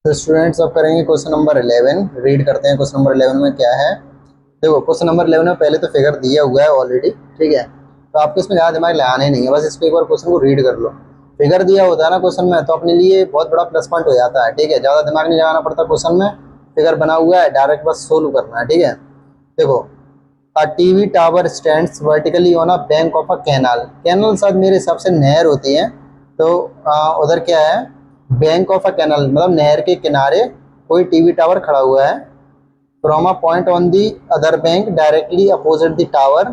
तो स्टूडेंट्स अब करेंगे क्वेश्चन नंबर 11। रीड करते हैं क्वेश्चन नंबर 11 में क्या है। देखो क्वेश्चन नंबर 11 में पहले तो फिगर दिया हुआ है ऑलरेडी, ठीक है। तो आपको इसमें ज़्यादा दिमाग लगाना ही नहीं है, बस इसको एक बार क्वेश्चन को रीड कर लो। फिगर दिया होता है ना क्वेश्चन में, तो अपने लिए बहुत बड़ा प्लस पॉइंट हो जाता है, ठीक है। ज़्यादा दिमाग नहीं लगाना पड़ता क्वेश्चन में, फिगर बना हुआ है, डायरेक्ट बस सोल्व करना है, ठीक है। देखो, a TV tower stands vertically on a bank of a canal. Canal शायद मेरे हिसाब से नहर होती है, तो उधर क्या है, बैंक ऑफ अ कैनाल मतलब नहर के किनारे कोई टीवी टावर खड़ा हुआ है। From a point on the other bank directly opposite the tower,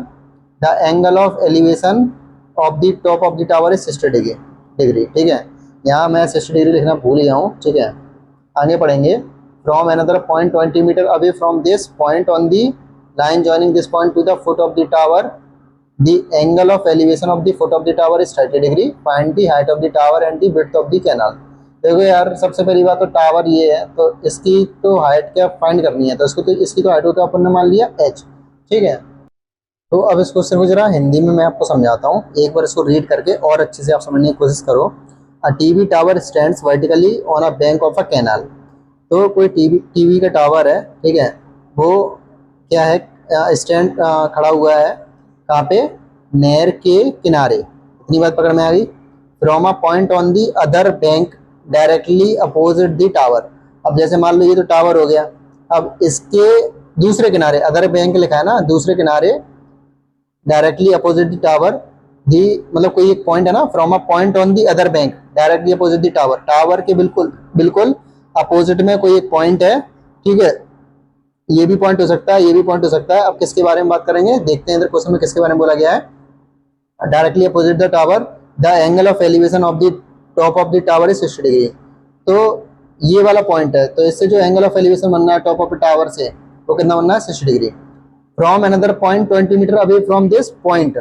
the angle of elevation of the top of the tower is 60 degree, ठीक है। यहाँ मैं 60 डिग्री लिखना भूल गया हूँ, ठीक है। आगे पढ़ेंगे। From another point 20 metre away from this point on the line joining this point to the foot of the tower, the angle of elevation of the foot of the tower is 30 degree. find the height of the tower and the width of the canal। देखो यार, सबसे पहली बात तो tower ये है, तो इसकी तो हाइट क्या फाइंड करनी है, तो इसको तो इसकी तो हाइट को अपन ने मान लिया h, ठीक है। तो अब इस क्वेश्चन को जरा हिंदी में मैं आपको समझाता हूँ, एक बार इसको रीड करके और अच्छे से आप समझने की कोशिश करो। A TV tower stands vertically on a bank of a canal. तो कोई टीवी टीवी का टावर है, ठीक है। वो क्या है, स्टैंड खड़ा हुआ है कहाँ पे, नहर के किनारे। इतनी बात पकड़ में आ गई। From a point on the other bank directly opposite the tower. अब जैसे मान लो ये तो टावर हो गया, अब इसके दूसरे किनारे, अदर बैंक लिखा है ना, दूसरे किनारे डायरेक्टली अपोजिट द टावर, दी मतलब कोई एक पॉइंट है ना, from a point on the other bank directly opposite the tower, tower के बिल्कुल बिल्कुल अपोजिट में कोई एक पॉइंट है, ठीक है। ये भी पॉइंट हो सकता है, ये भी पॉइंट हो सकता है। अब किसके बारे में बात करेंगे, देखते हैं इधर क्वेश्चन में किसके बारे में बोला गया है। Directly opposite the tower, the angle of elevation of the top of the tower is 60 degree. तो ये वाला पॉइंट है, तो इससे जो एंगल ऑफ एलिवेशन बनना है टॉप ऑफ द टावर से, वो कितना बनना है, 60 degree. From another point 20 metre away from this point.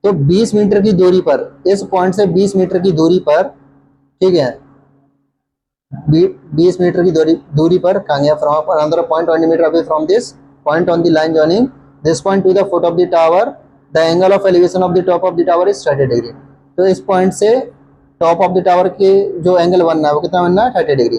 तो 20 मीटर की दूरी पर, इस पॉइंट से 20 मीटर की दूरी पर, ठीक है, 20 मीटर की दूरी पर कहाँ गया, from another point 20 metre away from this point on the line joining this point to the foot of the tower, the angle of elevation of the top of the tower is 30 degree. तो इस point से top of the tower के जो angle बनना है वो कितना बनना है, 30 degree.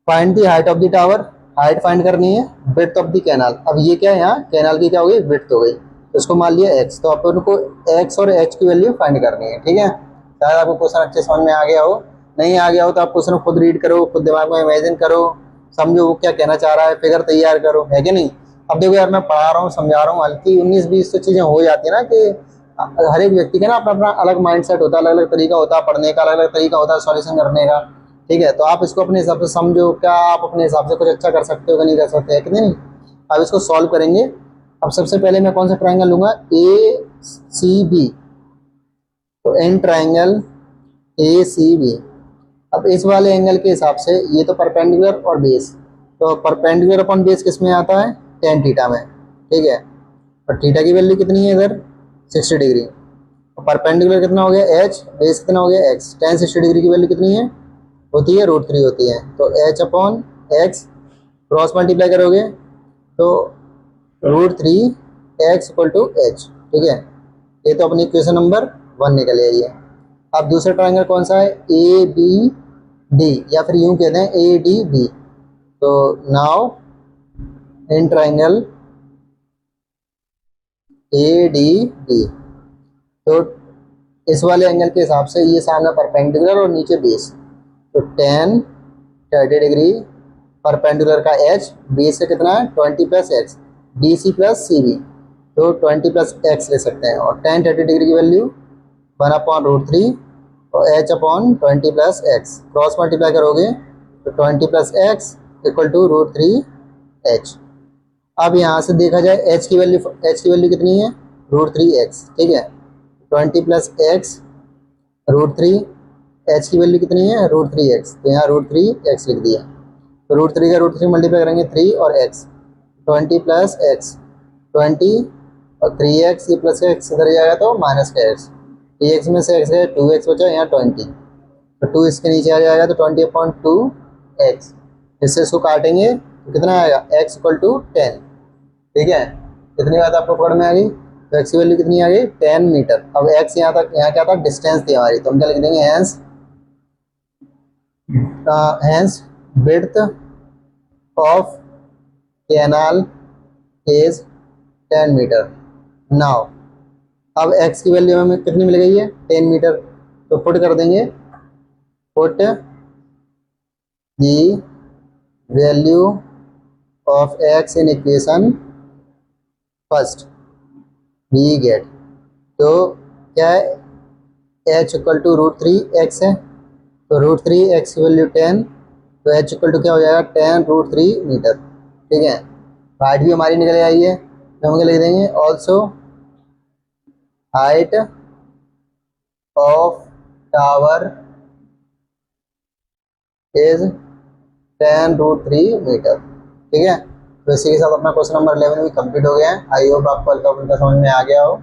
Find the height of the tower, height find करनी है। विड्थ ऑफ द कैनाल, अब ये क्या है, यहाँ कैनाल की क्या हो गई, विड्थ हो गई, तो इसको मान लिया x। तो अपन को x और h की वैल्यू फाइंड करनी है, ठीक है। शायद आपको क्वेश्चन अच्छे समझ में आ गया हो, नहीं आ गया हो तो आप क्वेश्चन खुद रीड करो, खुद दिमाग में इमेजिन करो, समझो वो क्या कहना चाह रहा है, फिगर तैयार करो, है कि नहीं। अब देखो यार, मैं पढ़ा रहा हूँ, समझा रहा हूँ, हल्की 19-20 तो चीजें हो जाती है ना, कि हर एक व्यक्ति का ना अपना अपना अलग माइंडसेट होता है, अलग अलग तरीका होता है पढ़ने का, अलग अलग तरीका होता है सॉल्यूशन करने का, ठीक है। तो आप इसको अपने हिसाब से समझो, क्या आप अपने हिसाब से कुछ अच्छा कर सकते हो कि नहीं कर सकते, है कि नहीं। अब इसको सॉल्व करेंगे। अब सबसे पहले मैं कौन सा ट्राइंगल लूंगा, ए सी बी। तो in triangle A C B. अब इस वाले एंगल के हिसाब से ये तो परपेंडिकुलर और बेस, तो परपेंडिकुलर अपॉन बेस किस में आता है, टेन थीटा में, ठीक है। और थीटा की वैल्यू कितनी है इधर, 60 डिग्री। परपेंडिकुलर कितना हो गया h, बेस कितना हो गया x, टेन 60 डिग्री की वैल्यू कितनी है, होती है √3 होती है। तो h upon x, cross multiply करोगे तो √3 x इक्वल टू एच, ठीक है। ये तो अपनी इक्वेशन नंबर 1 निकल आई है। अब दूसरा ट्राइंगल कौन सा है, ए बी डी, या फिर यूं कहते हैं ए डी बी। तो now in triangle A D B, तो इस वाले एंगल के हिसाब से ये सामने परपेंडिकुलर और नीचे बेस, तो टेन 30 डिग्री, परपेंडिकुलर का एच, बेस का कितना है 20 plus X, D C plus C B, तो 20 प्लस एक्स ले सकते हैं। और टेन 30 डिग्री की वैल्यू 1/√3 और H upon 20 plus X, cross multiply करोगे तो 20 plus X equal to √3 H. अब यहाँ से देखा जाए एच की वैल्यू कितनी है, √3 एक्स, ठीक है। 20 प्लस एक्स √3, एच की वैल्यू कितनी है, √3 एक्स, तो यहाँ √3 एक्स लिख दिया। तो √3 का √3 मल्टीप्लाई करेंगे 3 और एक्स, 20 प्लस एक्स 20 और 3x, ये प्लस एक्स इधर जाएगा तो माइनस का एक्स, 3x में से एक्स गए 2x बचा, यहाँ 20, तो 2 इसके नीचे आ जाएगा तो 20/2x। इससे इसको काटेंगे तो कितना आएगा, x इक्वल टू 10, ठीक है। कितनी बात आपको पकड़ में आ गई, तो x की वैल्यू कितनी आ गई, 10 मीटर। अब x यहाँ तक, यहाँ क्या था, डिस्टेंस थी हमारी, तो हम क्या लिख देंगे, hence width of canal is 10 metre. Now अब x की वैल्यू हमें कितनी मिल गई है, 10 मीटर। तो पुट कर देंगे, put the value of x in equation first, we get. तो क्या है, h इक्वल टू √3x है, तो √3x की वैल्यू 10, तो h इक्वल टू क्या हो जाएगा 10√3 मीटर। ठीक है, हाइट भी हमारी निकल आई है, तो हम क्या लिख देंगे, also height of tower is 10√3 metre. ठीक है, तो इसी के साथ अपना क्वेश्चन नंबर 11 भी कंप्लीट हो गया है। आई होप आपको हल्का फुल्का समझ में आ गया हो।